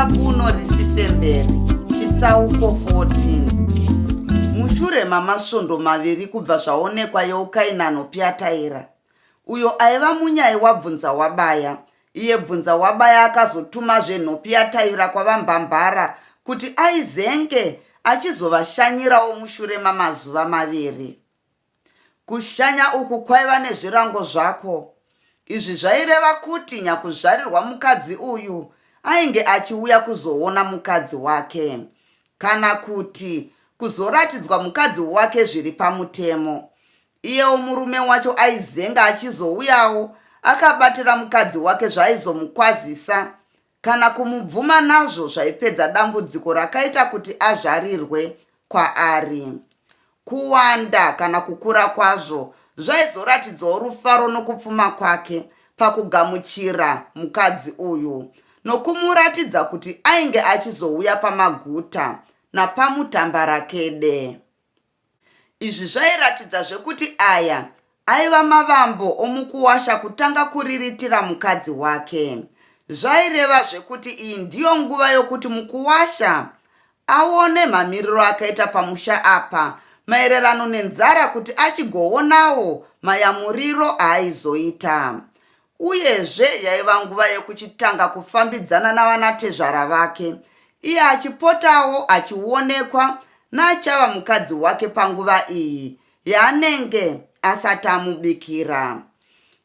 Buno Risifemberi, chitsauko 14. Mushure mamasvondo maviri kubva zvaonekwa Youkainano Piataira, uyo aiva munyai wabvunza wabaya. Iye bvunza wabaya akazotumazve nhopi yaTaira kwavambambara kuti aizenge achizovashanyirawo mushure mamazuva maviri. Kushanya uku kwaiva nezvirango zvako. Izvi zvaireva kuti nyakuzvarirwa mukadzi uyu ainge achiuya kuzoona mukadzi wake, kana kuti kuzoratidzwa mukadzi wake zviri pamutemo. Iyewo murume wacho aizenga achizouyawo akabatira mukadzi wake zvaizomukwazisa kana kumubvuma nazvo zvaipedza dambudziko rakaita kuti azvarirwe kwaari. Kuwanda kana kukura kwazvo zvaizoratidzawo rufaro nokupfuma kwake pakugamuchira mukadzi uyu, nokumuratidza kuti ainge achizouya pamaguta napamutambarakede. Izvi zvairatidza zvekuti aya aiva mavambo omukuwasha kutanga kuriritira mukadzi wake. Zvaireva zvekuti iyi ndiyo nguva yokuti mukuwasha aone mamiriro akaita pamusha apa maererano nenzara kuti achigoonawo mayamuriro aaizoita. Uyezve yaiva nguva yekuchitanga kufambidzana navanatezvara vake, iye achipotawo achionekwa nachava mukadzi wake panguva iyi yaanenge asati amubikira.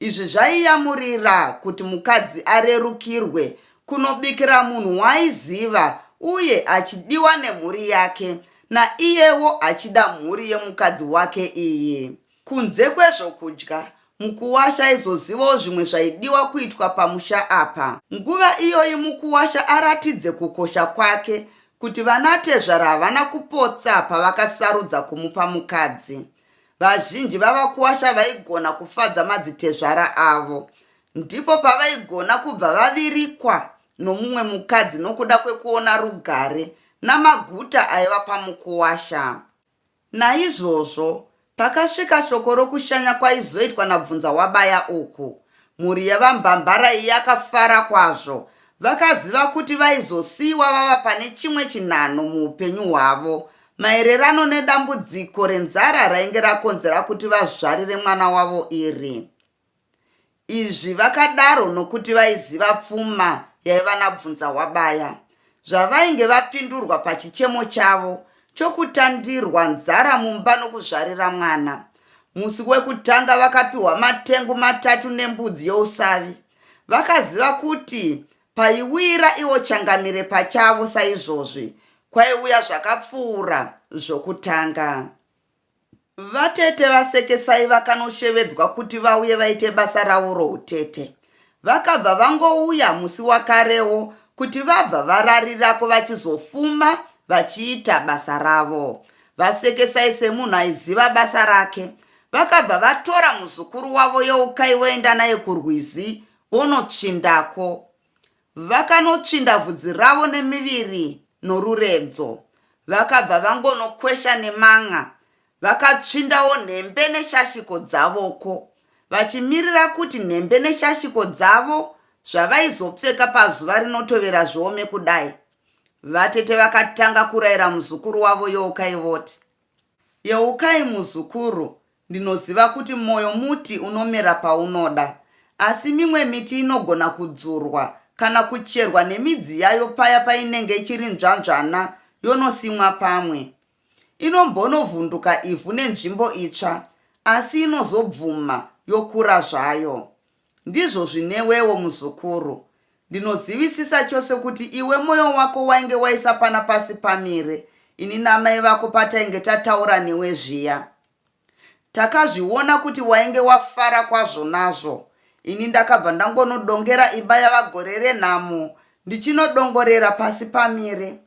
Izvi zvaiyamurira kuti mukadzi arerukirwe kunobikira munhu waaiziva uye achidiwa nemhuri yake, naiyewo achida mhuri yemukadzi wake iyi. Kunze kwezvokudya, mukuwasha aizozivawo zvimwe zvaidiwa kuitwa pamusha apa. Nguva iyoyi mukuwasha aratidze kukosha kwake kuti vanatezvara havana kupotsa pavakasarudza kumupa mukadzi. Vazhinji vavakuwasha vaigona kufadza madzitezvara avo, ndipo pavaigona kubva vavirikwa nomumwe mukadzi nokuda kwekuona rugare namaguta aiva pamukuwasha. Naizvozvo pakasvika shoko rokushanya kwaizoitwa nabvunza wabaya uku, mhuri yavambambara iyi yakafara kwazvo. Vakaziva kuti vaizosiyiwa vava pane chimwe chinhano muupenyu hwavo maererano nedambudziko renzara rainge rakonzera kuti vazvarire mwana wavo iri. Izvi vakadaro nokuti vaiziva pfuma yaiva nabvunza wabaya, zvavainge vapindurwa pachichemo chavo chokutandirwa nzara mumba nokuzvarira mwana. Musi wekutanga vakapiwa matengu 3 nembudzi yousavi. Vakaziva kuti paiwira iwo changamire pachavo saizvozvi kwaiuya zvakapfuura zvokutanga. Vatete vasekesai vakanoshevedzwa kuti vauye vaite basa ravo routete. Vakabva vangouya musi wakarewo kuti vabva vararirako vachizofuma vachiita basa ravo. Vasekesai semunhu aiziva basa rake, vakabva vatora muzukuru wavo Youkai voenda naye kurwizi vonotsvindako. Vakanotsvinda vhudzi ravo nemiviri noruredzo. Vakabva vangonokwesha nemanga. Vakatsvindawo nhembe neshashiko dzavoko, vachimirira kuti nhembe neshashiko dzavo zvavaizopfeka pazuva rinotovera zviome kudai. Vatete vakatanga kurayira muzukuru wavo Youkai voti, Youkai muzukuru, ndinoziva kuti moyo muti unomera paunoda, asi mimwe miti inogona kudzurwa kana kucherwa nemidzi yayo paya painenge ichiri nzvanzvana yonosimwa pamwe. Inombonovhunduka ivhu nenzvimbo itsva, asi inozobvuma yokura zvayo. Ndizvo zvinewewo muzukuru. Ndinozivisisa chose kuti iwe moyo wako wainge waisa pana pasi pamire ini namai vako patainge tataura newe zviya. Takazviona kuti wainge wafara kwazvo nazvo. Ini ndakabva ndangonodongera imba yavagore renhamo ndichinodongorera pasi pamire.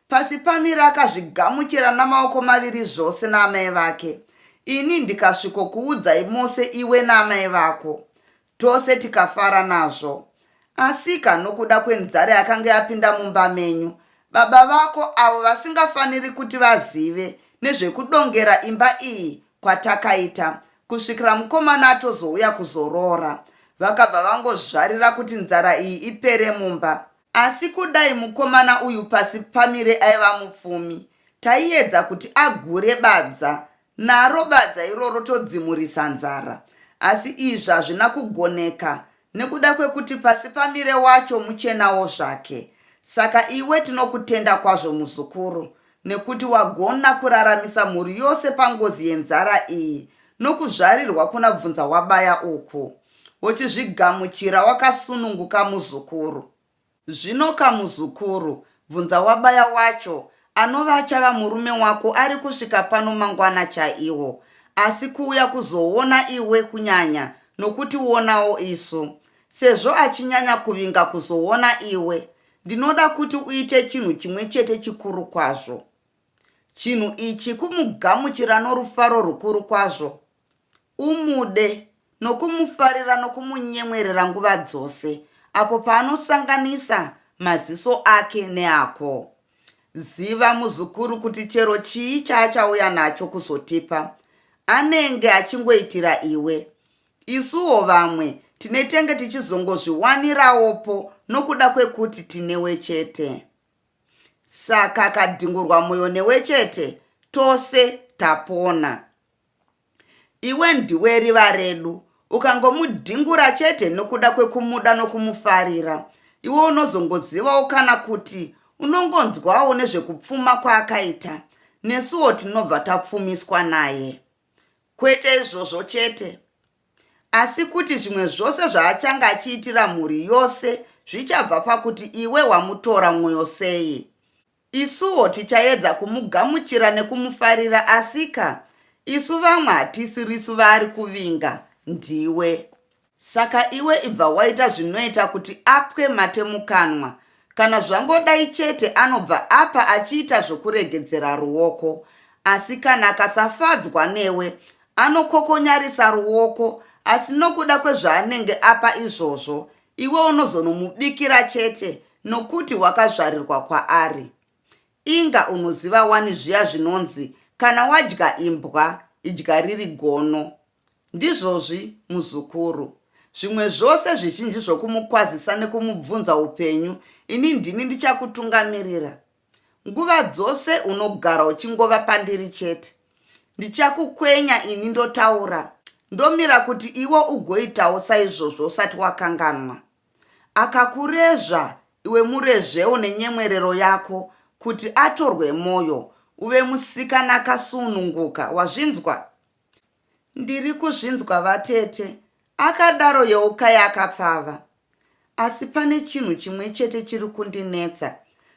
Pasi pamire akazvigamuchira namaoko maviri zvose naamai vake. Ini ndikasvikokuudzai mose iwe naamai vako. Tose tikafara nazvo. Asika nokuda kwenzara yakanga yapinda mumba menyu, baba vako avo vasingafaniri kuti vazive nezvekudongera imba iyi kwatakaita, kusvikira mukomana atozouya kuzorora, vakabva vangozvarira kuti nzara iyi ipere mumba. Asi kudai mukomana uyu pasi pamire aiva mupfumi, taiedza kuti agure badza, naro badza iroro todzimurisa nzara. Asi izvi hazvina kugoneka nekuda kwekuti pasi pamire wacho muchenawo zvake. Saka iwe tinokutenda kwazvo muzukuru, nekuti wagona kuraramisa mhuri yose pangozi yenzara iyi nokuzvarirwa kuna bvunza wabaya uku. Uchizvigamuchira wakasununguka muzukuru. Zvino kamuzukuru, bvunza wabaya wacho anova achava murume wako ari kusvika pano mangwana chaiwo, asi kuuya kuzoona iwe kunyanya nokuti uonawo isu. Sezvo achinyanya kuvinga kuzoona iwe, ndinoda kuti uite chinhu chimwe chete chikuru kwazvo. Chinhu ichi kumugamuchira norufaro rukuru kwazvo. Umude nokumufarira nokumunyemwerera nguva dzose, apo paanosanganisa maziso ake neako. Ziva muzukuru kuti chero chii chaachauya nacho kuzotipa, anenge achingoitira iwe. Isuwo vamwe tinetenge tichizongozviwanirawopo nokuda kwekuti tinewe chete. Saka akadhingurwa mwoyo newe chete, tose tapona. Iwe ndiwe riva redu, ukangomudhingura chete nokuda kwekumuda nokumufarira, iwe unozongozivawo kana kuti unongonzwawo nezvekupfuma kwaakaita, nesuwo tinobva tapfumiswa naye. Kwete izvozvo chete, asi kuti zvimwe zvose zvaachanga achiitira mhuri yose zvichabva pakuti iwe wamutora mwoyo sei. Isuwo tichaedza kumugamuchira nekumufarira, asika isu vamwe hatisirisu vaari kuvinga, ndiwe. Saka iwe ibva waita zvinoita kuti apwe mate mukanwa. Kana zvangodai chete anobva apa achiita zvokuregedzera ruoko, asi kana akasafadzwa newe anokokonyarisa ruoko, asi nokuda kwezvaanenge apa izvozvo, iwe unozonomubikira chete nokuti wakazvarirwa kwaari. Inga unoziva wani zviya zvinonzi kana wadya imbwa idya riri gono. Ndizvozvi muzukuru. Zvimwe zvose zvizhinji zvokumukwazisa nekumubvunza upenyu, ini ndini ndichakutungamirira. Nguva dzose unogara uchingova pandiri chete. Ndichakukwenya ini ndotaura, ndomira kuti iwe ugoitawo saizvozvo usati wakanganwa. Akakurezva iwe murezvewo nenyemwerero yako kuti atorwe moyo, uve musikana akasununguka. Wazvinzwa? Ndiri kuzvinzwa vatete. Akadaro yeukai akapfava. Asi pane chinhu chimwe chete chiri kundinetsa.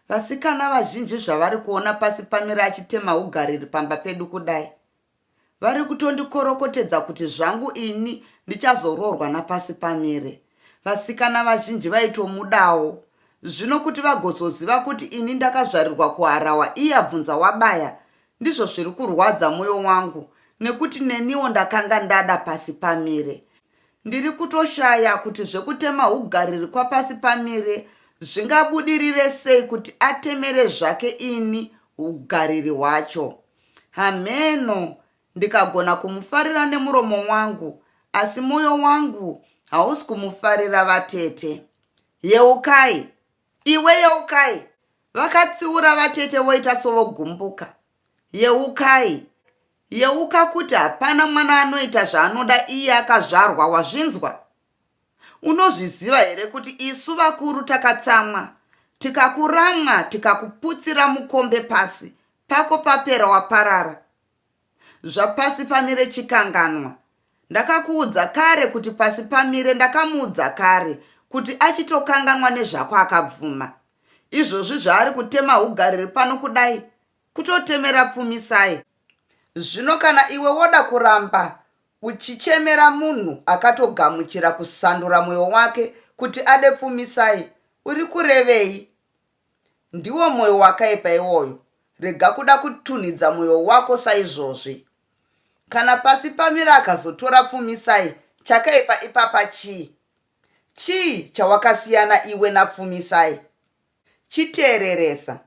Vasikana vazhinji zvavari kuona pasi pamira achitema ugariri pamba pedu kudai, vari kutondikorokotedza kuti zvangu ini ndichazoroorwa napasi pamire. Vasikana vazhinji vaitomudawo. Zvino kuti vagozoziva kuti ini ndakazvarirwa kuharawa iye abvunza wabaya, ndizvo zviri kurwadza mwoyo wangu, nekuti neniwo ndakanga ndada pasi pamire. Ndiri kutoshaya kuti zvekutema ugariri kwapasi pamire zvingabudirire sei kuti atemere zvake ini ugariri hwacho. Hameno, ndikagona kumufarira nemuromo wangu, asi mwoyo wangu hausi kumufarira vatete. Yeukai! Iwe yeukai! Vakatsiura vatete voita sovogumbuka. Yeukai! Yeuka kuti hapana mwana anoita zvaanoda iye akazvarwa. Wazvinzwa? Unozviziva here kuti isu vakuru takatsamwa, tikakuramwa tikakuputsira mukombe pasi, pako papera waparara. Zvapasi pamire chikanganwa. Ndakakuudza kare kuti pasi pamire ndakamuudza kare kuti achitokanganwa nezvako akabvuma. Izvozvi zvaari kutema ugariri pano kudai, kutotemera pfumisai. Zvino kana iwe woda kuramba uchichemera munhu akatogamuchira kusandura mwoyo wake kuti ade pfumisai, uri kurevei? Ndiwo mwoyo wakaipa iwoyo. Rega kuda kutunhidza mwoyo wako saizvozvi. Kana pasi pamira akazotora pfumisai, chakaipa ipapa chii? Chii chawakasiyana iwe napfumisai? Chiteereresa.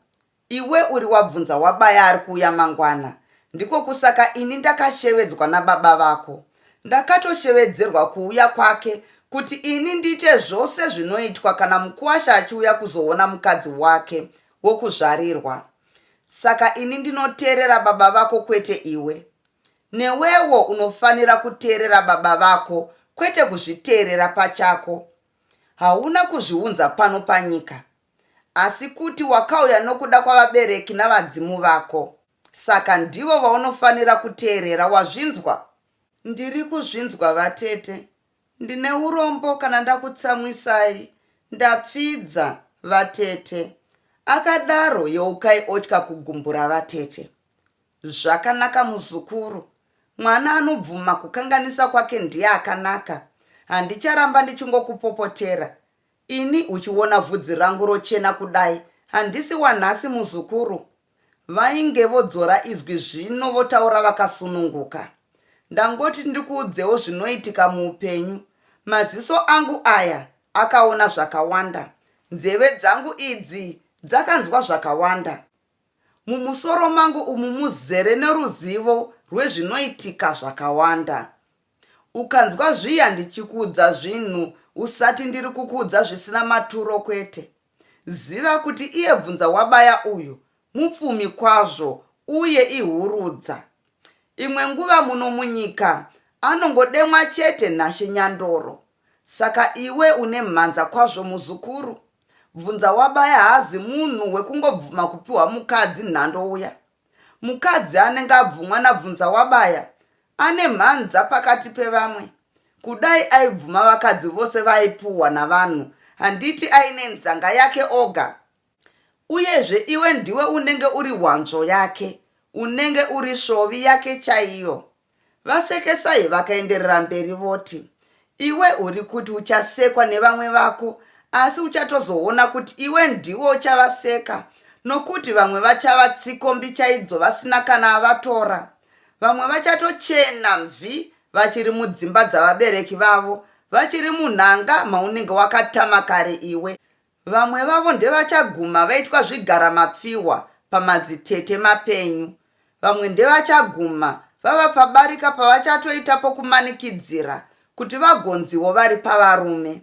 Iwe uri wabvunza wabaya ari kuuya mangwana. Ndiko kusaka ini ndakashevedzwa nababa vako. Ndakatoshevedzerwa kuuya kwake kuti ini ndiite zvose zvinoitwa kana mukuwasha achiuya kuzoona mukadzi wake wokuzvarirwa. Saka ini ndinoteerera baba vako kwete iwe. Newewo unofanira kuteerera baba vako kwete kuzviteerera pachako. Hauna kuzviunza pano panyika, asi kuti wakauya nokuda kwavabereki navadzimu vako. Saka ndivo vaunofanira kuteerera. Wazvinzwa? Ndiri kuzvinzwa vatete. Ndine urombo kana ndakutsamwisai. Ndapfidza vatete. Akadaro yeukai otya kugumbura vatete. Zvakanaka muzukuru. Mwana anobvuma kukanganisa kwake ndiye akanaka. Handicharamba ndichingokupopotera. Ini uchiona vhudzi rangu rochena kudai, handisi wanhasi muzukuru. Vainge vodzora izwi zvino votaura vakasununguka. Ndangoti ndikuudzewo zvinoitika muupenyu. Maziso angu aya akaona zvakawanda. Nzeve dzangu idzi dzakanzwa zvakawanda. Mumusoro mangu umu muzere neruzivo rwezvinoitika zvakawanda. Ukanzwa zviya ndichikuudza zvinhu, usati ndiri kukuudza zvisina maturo kwete. Ziva kuti iye bvunza wabaya uyu mupfumi kwazvo uye ihurudza. Imwe nguva muno munyika anongodemwa chete nhashe nyandoro. Saka iwe une mhanza kwazvo muzukuru. Bvunza wabaya haazi munhu wekungobvuma kupiwa mukadzi nhando. Mukadzi anenge abvumwa nabvunza wabaya ane mhanza pakati pevamwe. Kudai aibvuma vakadzi vose vaipuhwa navanhu, handiti aine nzanga yake oga. Uyezve iwe ndiwe unenge uri wanzvo yake, unenge uri shovi yake chaiyo. Vasekesai vakaenderera mberi voti, iwe uri kuti uchasekwa nevamwe vako, asi uchatozoona kuti iwe ndiwo uchavaseka, nokuti vamwe vachava tsikombi chaidzo vasina kana avatora. Vamwe vachatochena mvi vachiri mudzimba dzavabereki vavo, vachiri munhanga maunenge wakatama kare iwe. Vamwe vavo ndevachaguma vaitwa zvigara mapfiwa pamadzitete mapenyu. Vamwe ndevachaguma vava pabarika pavachatoita pokumanikidzira kuti vagonziwo vari pavarume.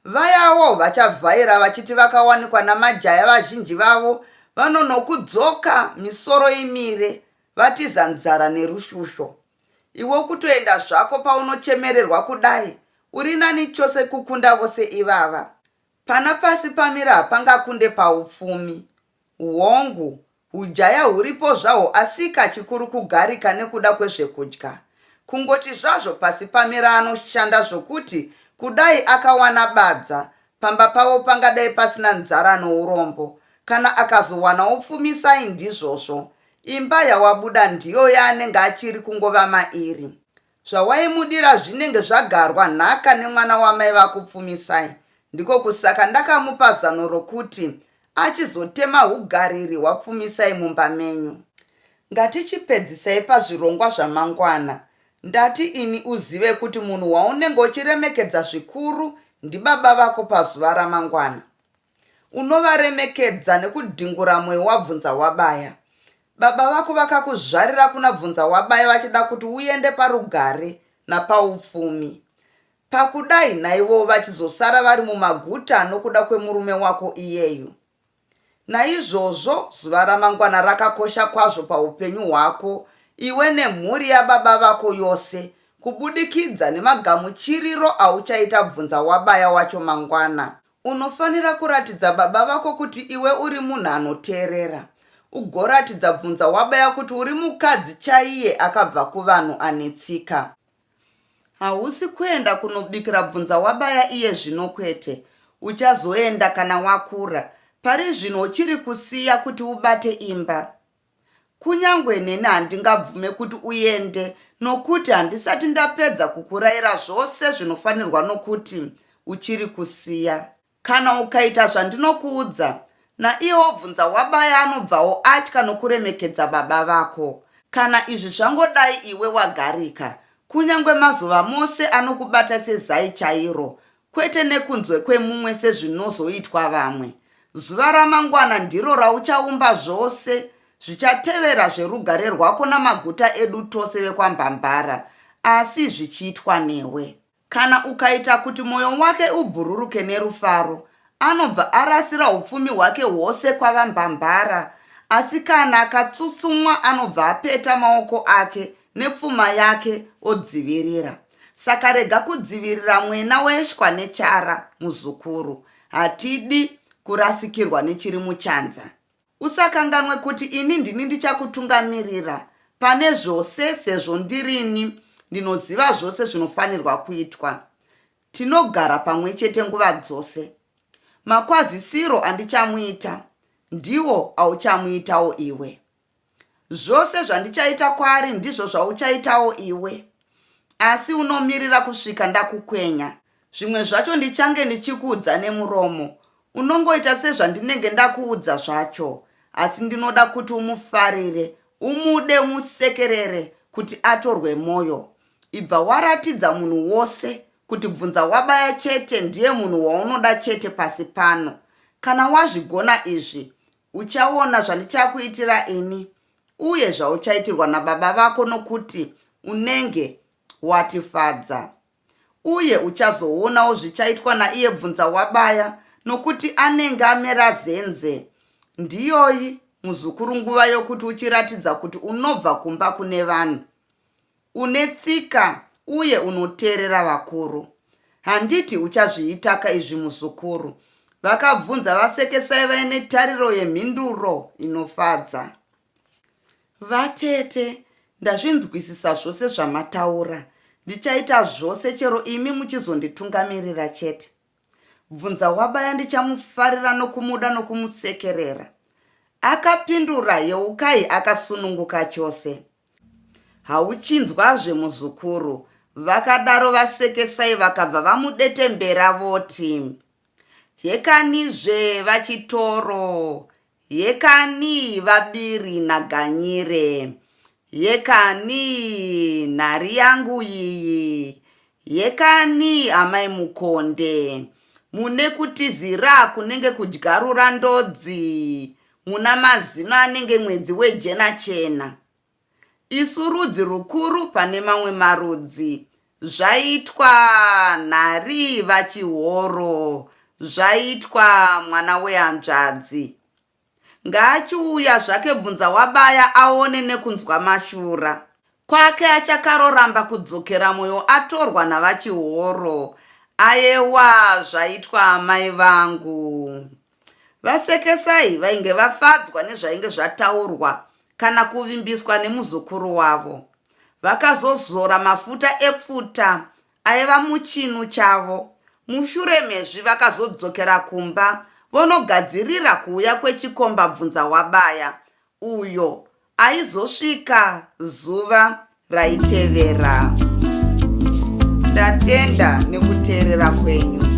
Vayawo vachavhaira vachiti vakawanikwa namajaya vazhinji vavo vanonokudzoka misoro imire vatiza nzara nerushusho. Iwe kutoenda zvako paunochemererwa kudai, uri nani chose kukunda vose ivava. Pana pasi pamira pangakunde paupfumi. Uongo, ujaya huripo zvahwo asika chikuru kugarika nekuda kwezvekudya. Kungoti zvazvo pasi pamira anoshanda zvokuti kudai akawana badza, pamba pavo pangadai pasina nzara nourombo. Kana akazowana upfumisai ndizvozvo, imba yawabuda ndiyo yaanenge achiri kungova mairi. Zvawaimudira zvinenge zvagarwa nhaka nemwana wamai vakupfumisai. Ndiko kusaka ndakamupa zano rokuti achizotema ugariri hwapfumisai mumba menyu. Ngatichipedzisai pazvirongwa zvamangwana. Ndati ini uzive kuti munhu waunenge uchiremekedza zvikuru ndibaba vako pazuva ramangwana. Unovaremekedza nekudhingura mwoyo wabvunza wabaya. Baba vako vakakuzvarira kuna bvunza wabaya vachida kuti uende parugare napaupfumi. Pakudai naivo vachizosara vari mumaguta nokuda kwemurume wako iyeyu. Naizvozvo zuva ramangwana rakakosha kwazvo paupenyu hwako, iwe nemhuri yababa vako yose, kubudikidza nemagamuchiriro auchaita bvunza wabaya wacho mangwana. Unofanira kuratidza baba vako kuti iwe uri munhu anoteerera. Ugoratidza bvunza wabaya kuti uri mukadzi chaiye akabva kuvanhu anetsika. Hausi kuenda kunobikira bvunza wabaya iye zvino kwete. Uchazoenda kana wakura. Pari zvino uchiri kusiya kuti ubate imba. Kunyangwe neni handingabvume kuti uende, nokuti handisati ndapedza kukurayira zvose zvinofanirwa nokuti uchiri kusiya. Kana ukaita zvandinokuudza, naiwo bvunza wabaya anobvawo atya nokuremekedza baba vako. Kana izvi zvangodai iwe wagarika, kunyangwe mazuva mose anokubata sezai chairo, kwete nekunzwe kwemumwe sezvinozoitwa vamwe. Zuva ramangwana ndiro rauchaumba zvose, zvichatevera zverugare rwako namaguta edu tose vekwambambara, asi zvichiitwa newe. Kana ukaita kuti mwoyo wake ubhururuke nerufaro, anobva arasira upfumi hwake hwose kwavambambara. Asi kana akatsutsumwa, anobva apeta maoko ake nepfuma yake odzivirira. Saka rega kudzivirira mwena weshwa nechara, muzukuru. Hatidi kurasikirwa nechiri muchanza. Usakanganwe kuti ini ndini ndichakutungamirira pane zvose, sezvo ndirini ndinoziva zvose zvinofanirwa kuitwa. Tinogara pamwe chete nguva dzose. Makwazisiro andichamuita ndiwo auchamuitawo iwe. Zvose zvandichaita kwaari ndizvo zvauchaitawo iwe. Asi unomirira kusvika ndakukwenya. Zvimwe zvacho ndichange ndichikuudza nemuromo. Unongoita sezvandinenge ndakuudza zvacho. Asi ndinoda kuti umufarire, umude, umusekerere kuti atorwe mwoyo. Ibva waratidza munhu wose kuti bvunza wabaya chete ndiye munhu waunoda chete pasi pano. Kana wazvigona izvi, uchaona zvandichakuitira ini, uye zvauchaitirwa nababa vako, nokuti unenge watifadza. Uye uchazoonawo zvichaitwa naiye bvunza wabaya, nokuti anenge amera zenze. Ndiyoyi muzukuru nguva yokuti uchiratidza kuti unobva kumba kune vanhu, une tsika uye unoteerera vakuru. Handiti uchazviitaka izvi muzukuru. Vakabvunza vasekesai vaine tariro yemhinduro inofadza. Vatete, ndazvinzwisisa zvose zvamataura. Ndichaita zvose chero imi muchizonditungamirira chete. Bvunza wabaya ndichamufarira nokumuda nokumusekerera. Akapindura, yeukai akasununguka chose. Hauchinzwazve muzukuru. Vakadaro vasekesai vakabva vamudetembera voti, yekanizve vachitoro, yekani vabiri naganyire, yekani nhari yangu iyi, yekani amai mukonde, mune kutizira kunenge kudyarura ndodzi, muna mazino anenge mwedzi wejena chena. Isu rudzi rukuru pane mamwe marudzi. Zvaitwa nhari vachihoro, zvaitwa mwana wehanzvadzi. Ngaachiuya zvake bvunza wabaya aone nekunzwa mashura. Kwake achakaroramba kudzokera mwoyo atorwa navachihoro. Ayewa, zvaitwa amai vangu. Vasekesai vainge vafadzwa nezvainge zvataurwa kana kuvimbiswa nemuzukuru wavo. Vakazozora mafuta epfuta aiva muchinu chavo. Mushure mezvi vakazodzokera kumba vonogadzirira kuuya kwechikomba bvunza wabaya, uyo aizosvika zuva raitevera. Ndatenda nekuteerera kwenyu.